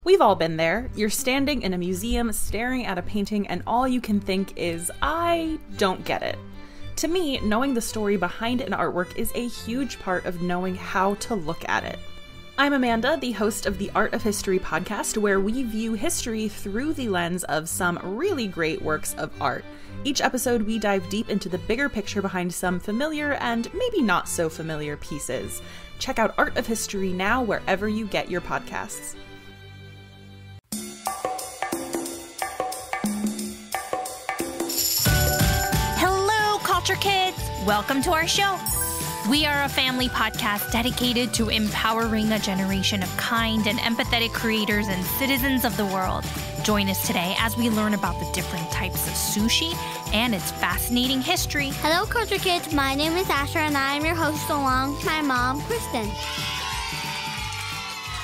We've all been there. You're standing in a museum staring at a painting and all you can think is, I don't get it. To me, knowing the story behind an artwork is a huge part of knowing how to look at it. I'm Amanda, the host of the Art of History podcast, where we view history through the lens of some really great works of art. Each episode, we dive deep into the bigger picture behind some familiar and maybe not so familiar pieces. Check out Art of History now wherever you get your podcasts. Culture Kids! Welcome to our show. We are a family podcast dedicated to empowering a generation of kind and empathetic creators and citizens of the world. Join us today as we learn about the different types of sushi and its fascinating history. Hello, Culture Kids. My name is Asher, and I am your host along with my mom, Kristen.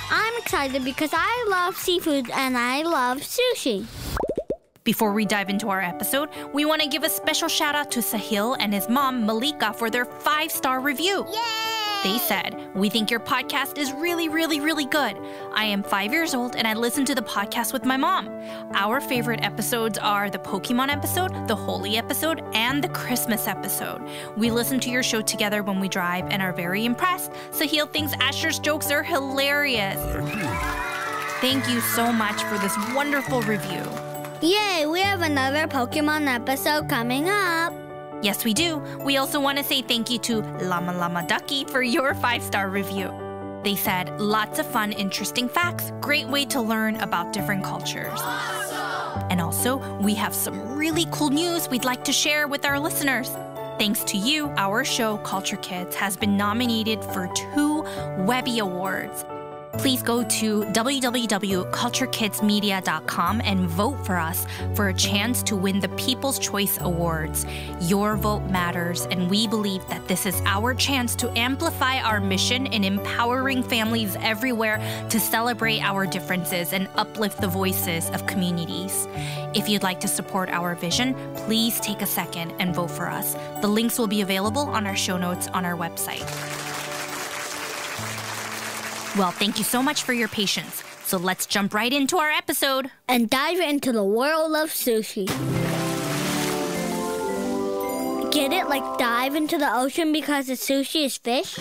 I'm excited because I love seafood and I love sushi. Before we dive into our episode, we want to give a special shout out to Sahil and his mom, Malika, for their 5-star review. Yay! They said, "We think your podcast is really, really, really good. I am 5 years old and I listen to the podcast with my mom. Our favorite episodes are the Pokemon episode, the Holy episode, and the Christmas episode. We listen to your show together when we drive and are very impressed. Sahil thinks Asher's jokes are hilarious." Thank you so much for this wonderful review. Yay, we have another Pokemon episode coming up. Yes, we do. We also want to say thank you to Llama Llama Ducky for your 5-star review. They said, "Lots of fun, interesting facts. Great way to learn about different cultures." Awesome! And also, we have some really cool news we'd like to share with our listeners. Thanks to you, our show, Culture Kids, has been nominated for 2 Webby Awards. Please go to www.culturekidsmedia.com and vote for us for a chance to win the People's Choice Awards. Your vote matters, and we believe that this is our chance to amplify our mission in empowering families everywhere to celebrate our differences and uplift the voices of communities. If you'd like to support our vision, please take a second and vote for us. The links will be available on our show notes on our website. Well, thank you so much for your patience. So let's jump right into our episode and dive into the world of sushi. Get it? Like dive into the ocean because the sushi is fish?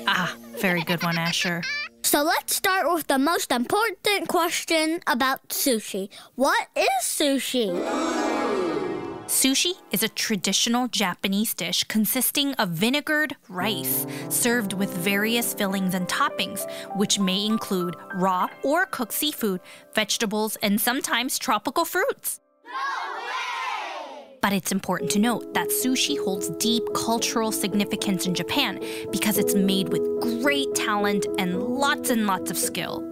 Ah, very good one, Asher. So let's start with the most important question about sushi. What is sushi? Sushi is a traditional Japanese dish consisting of vinegared rice served with various fillings and toppings, which may include raw or cooked seafood, vegetables, and sometimes tropical fruits. No way! But it's important to note that sushi holds deep cultural significance in Japan because it's made with great talent and lots of skill.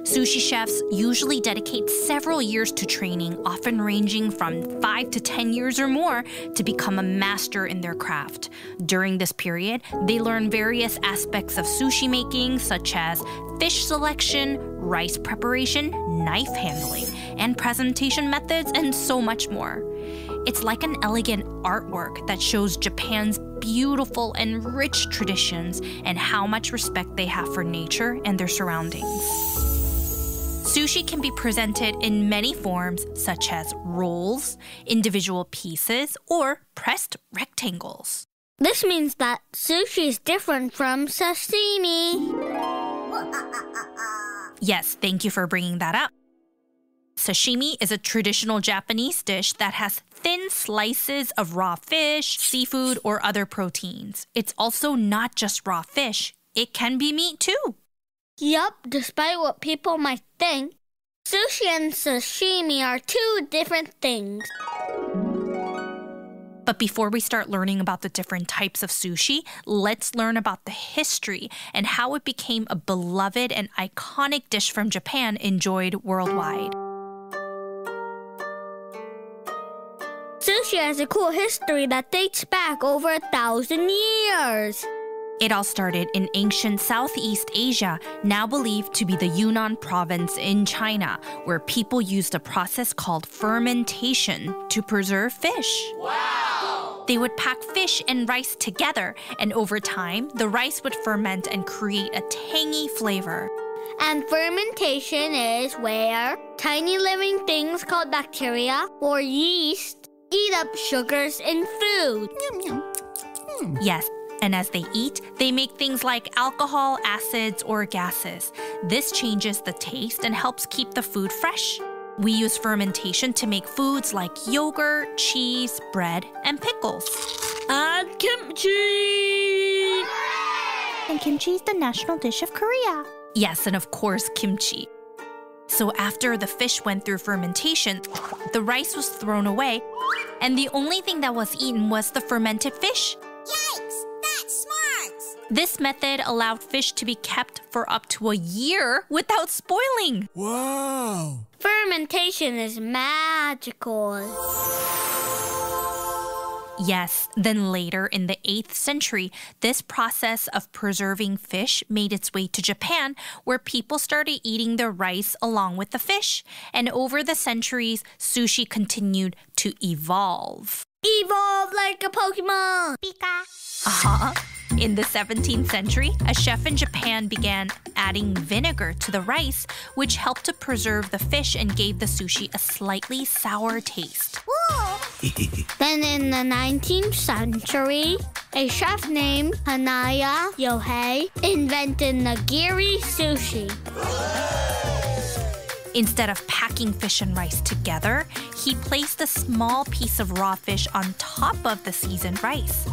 Sushi chefs usually dedicate several years to training, often ranging from 5 to 10 years or more, to become a master in their craft. During this period, they learn various aspects of sushi making, such as fish selection, rice preparation, knife handling, and presentation methods, and so much more. It's like an elegant artwork that shows Japan's beautiful and rich traditions and how much respect they have for nature and their surroundings. Sushi can be presented in many forms, such as rolls, individual pieces, or pressed rectangles. This means that sushi is different from sashimi. Yes, thank you for bringing that up. Sashimi is a traditional Japanese dish that has thin slices of raw fish, seafood, or other proteins. It's also not just raw fish. It can be meat too. Yup, despite what people might think, sushi and sashimi are 2 different things. But before we start learning about the different types of sushi, let's learn about the history and how it became a beloved and iconic dish from Japan enjoyed worldwide. Sushi has a cool history that dates back over 1,000 years. It all started in ancient Southeast Asia, now believed to be the Yunnan province in China, where people used a process called fermentation to preserve fish. Wow! They would pack fish and rice together, and over time, the rice would ferment and create a tangy flavor. And fermentation is where tiny living things called bacteria or yeast eat up sugars in food. Yes, and as they eat, they make things like alcohol, acids, or gases. This changes the taste and helps keep the food fresh. We use fermentation to make foods like yogurt, cheese, bread, and pickles. And kimchi! And kimchi is the national dish of Korea. Yes, and of course, kimchi. So after the fish went through fermentation, the rice was thrown away, and the only thing that was eaten was the fermented fish. Yikes! That's smart! This method allowed fish to be kept for up to a year without spoiling. Wow! Fermentation is magical. Yes, then later in the 8th century, this process of preserving fish made its way to Japan, where people started eating the rice along with the fish. And over the centuries, sushi continued to evolve. Evolve like a Pokemon! Uh-huh. In the 17th century, a chef in Japan began adding vinegar to the rice, which helped to preserve the fish and gave the sushi a slightly sour taste. Then in the 19th century, a chef named Hanaya Yohei invented nigiri sushi. Instead of packing fish and rice together, he placed a small piece of raw fish on top of the seasoned rice.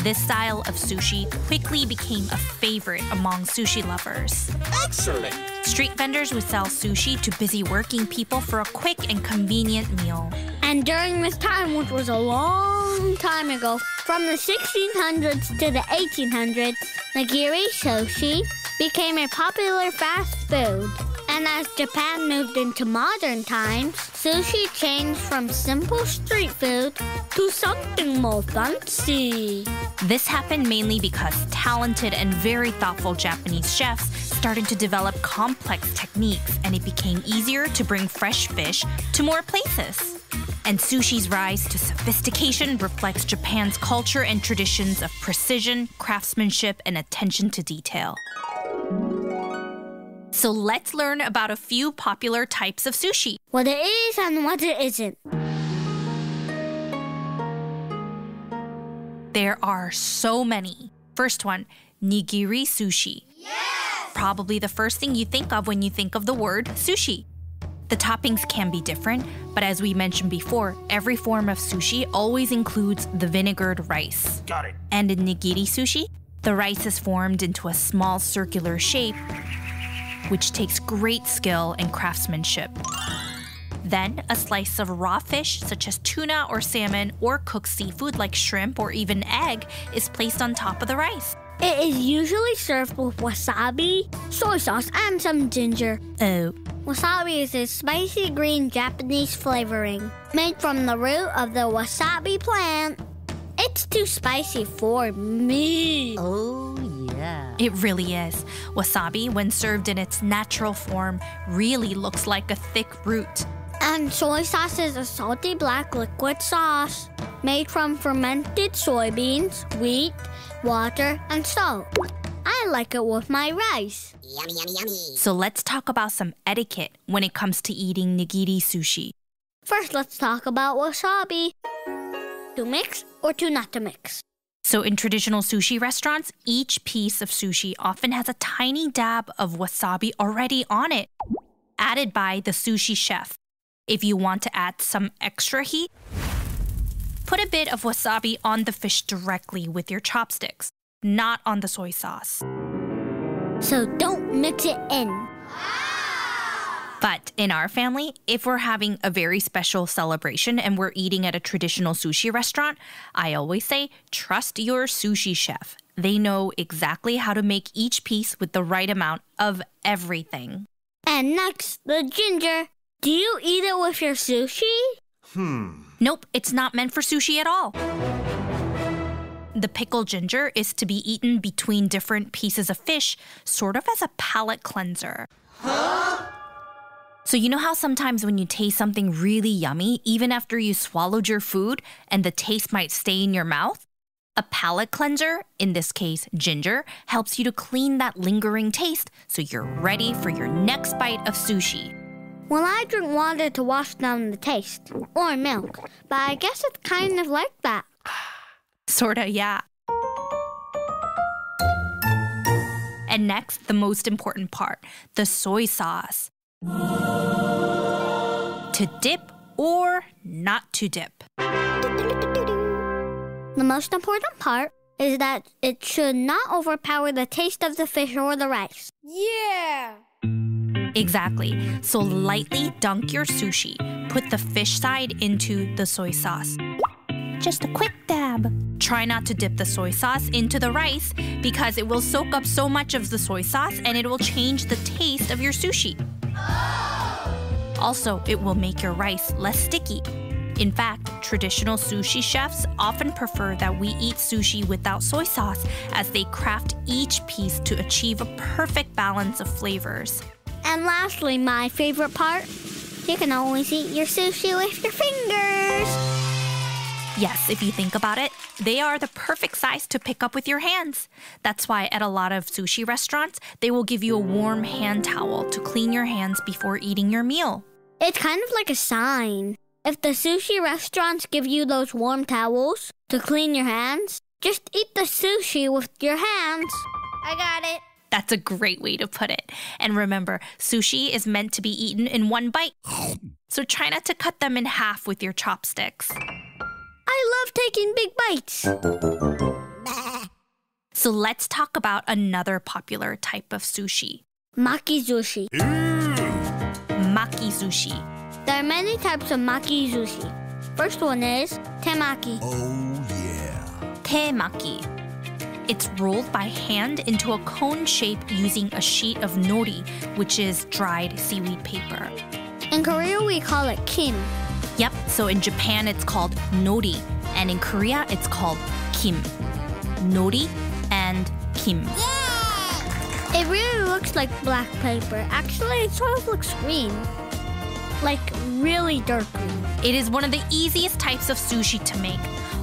This style of sushi quickly became a favorite among sushi lovers. Excellent! Street vendors would sell sushi to busy working people for a quick and convenient meal. And during this time, which was a long time ago, from the 1600s to the 1800s, nigiri sushi became a popular fast food. And as Japan moved into modern times, sushi changed from simple street food to something more fancy. This happened mainly because talented and very thoughtful Japanese chefs started to develop complex techniques, and it became easier to bring fresh fish to more places. And sushi's rise to sophistication reflects Japan's culture and traditions of precision, craftsmanship, and attention to detail. So let's learn about a few popular types of sushi. What it is and what it isn't. There are so many. First one, nigiri sushi. Yes! Probably the first thing you think of when you think of the word sushi. The toppings can be different, but as we mentioned before, every form of sushi always includes the vinegared rice. Got it. And in nigiri sushi, the rice is formed into a small circular shape, which takes great skill and craftsmanship. Then, a slice of raw fish, such as tuna or salmon, or cooked seafood like shrimp or even egg, is placed on top of the rice. It is usually served with wasabi, soy sauce, and some ginger. Oh. Wasabi is a spicy green Japanese flavoring made from the root of the wasabi plant. It's too spicy for me. Oh, yeah. It really is. Wasabi, when served in its natural form, really looks like a thick root. And soy sauce is a salty black liquid sauce made from fermented soybeans, wheat, water, and salt. I like it with my rice. Yummy, yummy, yummy. So let's talk about some etiquette when it comes to eating nigiri sushi. First, let's talk about wasabi. To mix or to not to mix? So in traditional sushi restaurants, each piece of sushi often has a tiny dab of wasabi already on it, added by the sushi chef. If you want to add some extra heat, put a bit of wasabi on the fish directly with your chopsticks, not on the soy sauce. So don't mix it in. But in our family, if we're having a very special celebration and we're eating at a traditional sushi restaurant, I always say, trust your sushi chef. They know exactly how to make each piece with the right amount of everything. And next, the ginger. Do you eat it with your sushi? Nope, it's not meant for sushi at all. The pickled ginger is to be eaten between different pieces of fish, sort of as a palate cleanser. So you know how sometimes when you taste something really yummy, even after you swallowed your food and the taste might stay in your mouth? A palate cleanser, in this case ginger, helps you to clean that lingering taste so you're ready for your next bite of sushi. Well, I drink water to wash down the taste, or milk, but I guess it's kind of like that. Sorta, yeah. And next, the most important part, the soy sauce. To dip or not to dip. The most important part is that it should not overpower the taste of the fish or the rice. Yeah! Exactly. So lightly dunk your sushi. Put the fish side into the soy sauce. Just a quick dab. Try not to dip the soy sauce into the rice because it will soak up so much of the soy sauce and it will change the taste of your sushi. Also, it will make your rice less sticky. In fact, traditional sushi chefs often prefer that we eat sushi without soy sauce as they craft each piece to achieve a perfect balance of flavors. And lastly, my favorite part, you can always eat your sushi with your fingers. Yes, if you think about it, they are the perfect size to pick up with your hands. That's why at a lot of sushi restaurants, they will give you a warm hand towel to clean your hands before eating your meal. It's kind of like a sign. If the sushi restaurants give you those warm towels to clean your hands, just eat the sushi with your hands. I got it. That's a great way to put it. And remember, sushi is meant to be eaten in one bite. So try not to cut them in half with your chopsticks. I love taking big bites. So let's talk about another popular type of sushi. Makizushi. Makizushi. There are many types of makizushi. First one is temaki. Oh, yeah. Temaki. It's rolled by hand into a cone shape using a sheet of nori, which is dried seaweed paper. In Korea, we call it kim. Yep, so in Japan it's called nori, and in Korea it's called kim. Nori and kim. It really looks like black paper. Actually, it sort of looks green. Like really dark green. It is one of the easiest types of sushi to make.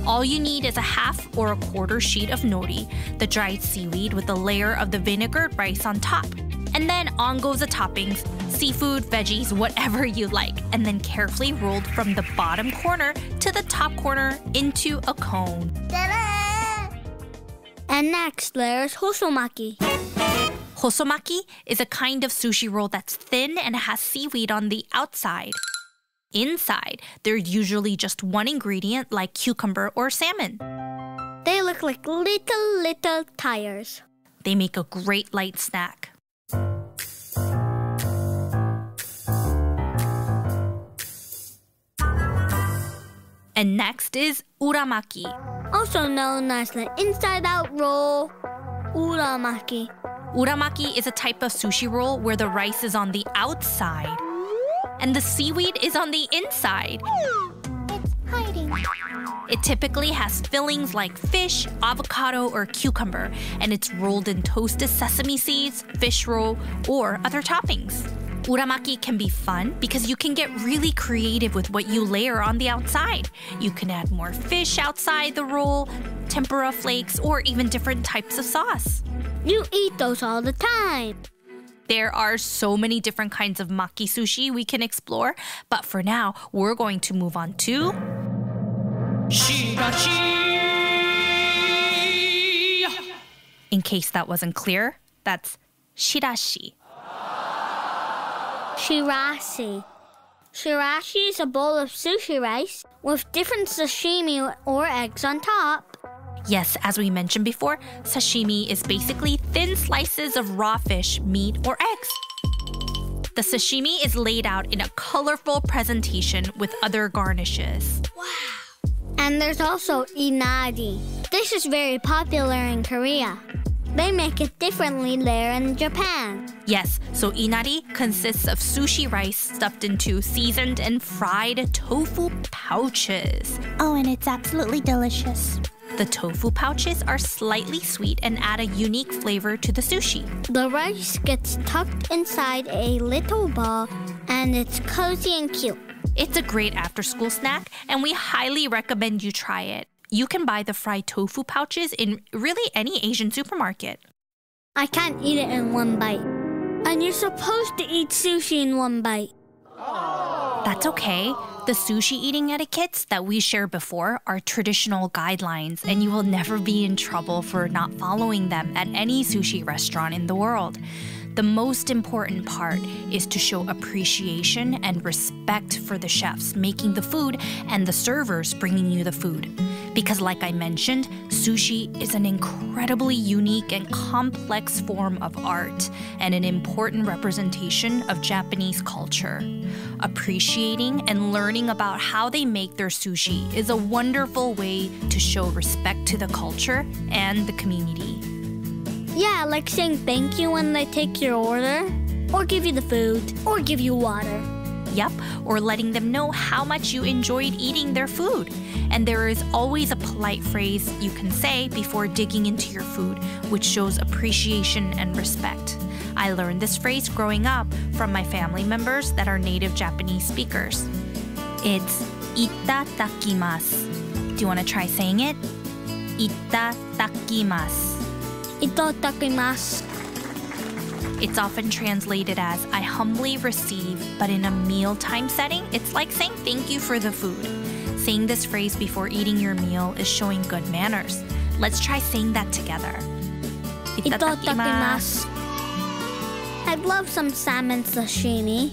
All you need is a half or a quarter sheet of nori, the dried seaweed with a layer of the vinegared rice on top. And then on goes the toppings, seafood, veggies, whatever you like, and then carefully rolled from the bottom corner to the top corner into a cone. Ta-da! And next, there's hosomaki. Hosomaki is a kind of sushi roll that's thin and has seaweed on the outside. Inside, there's usually just one ingredient like cucumber or salmon. They look like little tires. They make a great light snack. And next is uramaki. Also known as the inside-out roll, uramaki. Uramaki is a type of sushi roll where the rice is on the outside and the seaweed is on the inside. It's hiding. It typically has fillings like fish, avocado, or cucumber, and it's rolled in toasted sesame seeds, fish roll, or other toppings. Uramaki can be fun because you can get really creative with what you layer on the outside. You can add more fish outside the roll, tempura flakes, or even different types of sauce. You eat those all the time. There are so many different kinds of maki sushi we can explore, but for now, we're going to move on to Shirashi. In case that wasn't clear, that's shirashi. Shirashi. Shirashi is a bowl of sushi rice with different sashimi or eggs on top. Yes, as we mentioned before, sashimi is basically thin slices of raw fish, meat, or eggs. The sashimi is laid out in a colorful presentation with other garnishes. Wow. And there's also inari. This is very popular in Korea. They make it differently there in Japan. Yes, so inari consists of sushi rice stuffed into seasoned and fried tofu pouches. Oh, and it's absolutely delicious. The tofu pouches are slightly sweet and add a unique flavor to the sushi. The rice gets tucked inside a little ball, and it's cozy and cute. It's a great after-school snack, and we highly recommend you try it. You can buy the fried tofu pouches in really any Asian supermarket. I can't eat it in one bite. And you're supposed to eat sushi in one bite. That's okay. The sushi eating etiquettes that we shared before are traditional guidelines, and you will never be in trouble for not following them at any sushi restaurant in the world. The most important part is to show appreciation and respect for the chefs making the food and the servers bringing you the food. Because like I mentioned, sushi is an incredibly unique and complex form of art and an important representation of Japanese culture. Appreciating and learning about how they make their sushi is a wonderful way to show respect to the culture and the community. Yeah, like saying thank you when they take your order, or give you the food, or give you water. Yep, or letting them know how much you enjoyed eating their food. And there is always a polite phrase you can say before digging into your food, which shows appreciation and respect. I learned this phrase growing up from my family members that are native Japanese speakers. It's itadakimasu. Do you want to try saying it? Itadakimasu. Itadakimasu. It's often translated as I humbly receive, but in a mealtime setting, it's like saying thank you for the food. Saying this phrase before eating your meal is showing good manners. Let's try saying that together. Itadakimasu. I'd love some salmon sashimi.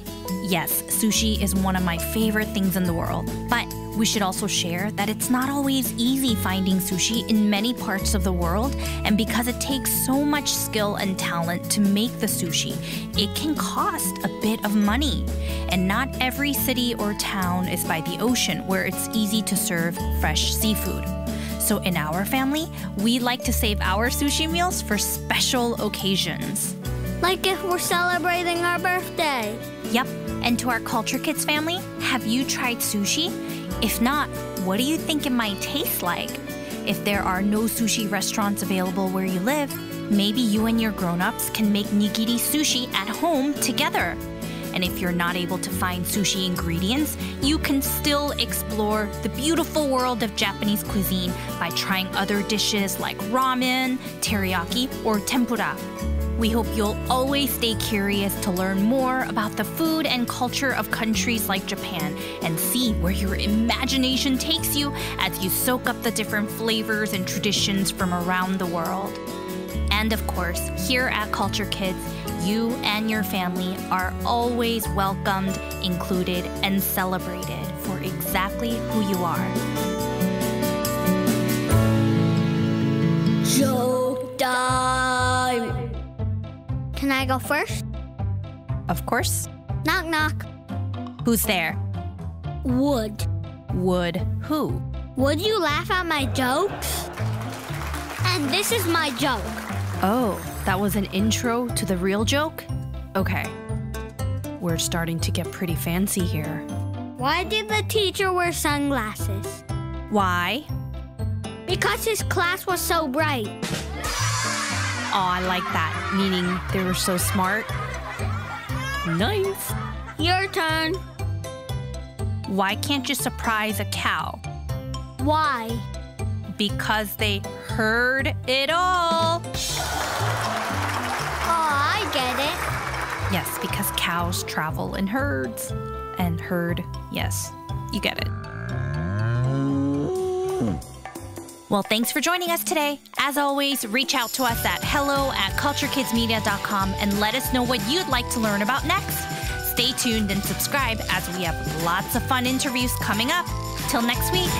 Yes, sushi is one of my favorite things in the world, but we should also share that it's not always easy finding sushi in many parts of the world, and because it takes so much skill and talent to make the sushi, it can cost a bit of money. And not every city or town is by the ocean where it's easy to serve fresh seafood. So in our family, we like to save our sushi meals for special occasions. Like if we're celebrating our birthday. Yep. And to our Culture Kids family, have you tried sushi? If not, what do you think it might taste like? If there are no sushi restaurants available where you live, maybe you and your grown-ups can make nigiri sushi at home together. And if you're not able to find sushi ingredients, you can still explore the beautiful world of Japanese cuisine by trying other dishes like ramen, teriyaki, or tempura. We hope you'll always stay curious to learn more about the food and culture of countries like Japan and see where your imagination takes you as you soak up the different flavors and traditions from around the world. And of course, here at Culture Kids, you and your family are always welcomed, included, and celebrated for exactly who you are. Joke time! Can I go first? Of course. Knock, knock. Who's there? Would. Would who? Would you laugh at my jokes? And this is my joke. Oh, that was an intro to the real joke? Okay. We're starting to get pretty fancy here. Why did the teacher wear sunglasses? Why? Because his class was so bright. Oh, I like that. Meaning they were so smart. Nice. Your turn. Why can't you surprise a cow? Why? Because they heard it all. Oh, I get it. Yes, because cows travel in herds. And herd, yes, you get it. Well, thanks for joining us today. As always, reach out to us at hello@culturekidsmedia.com and let us know what you'd like to learn about next. Stay tuned and subscribe as we have lots of fun interviews coming up. Till next week.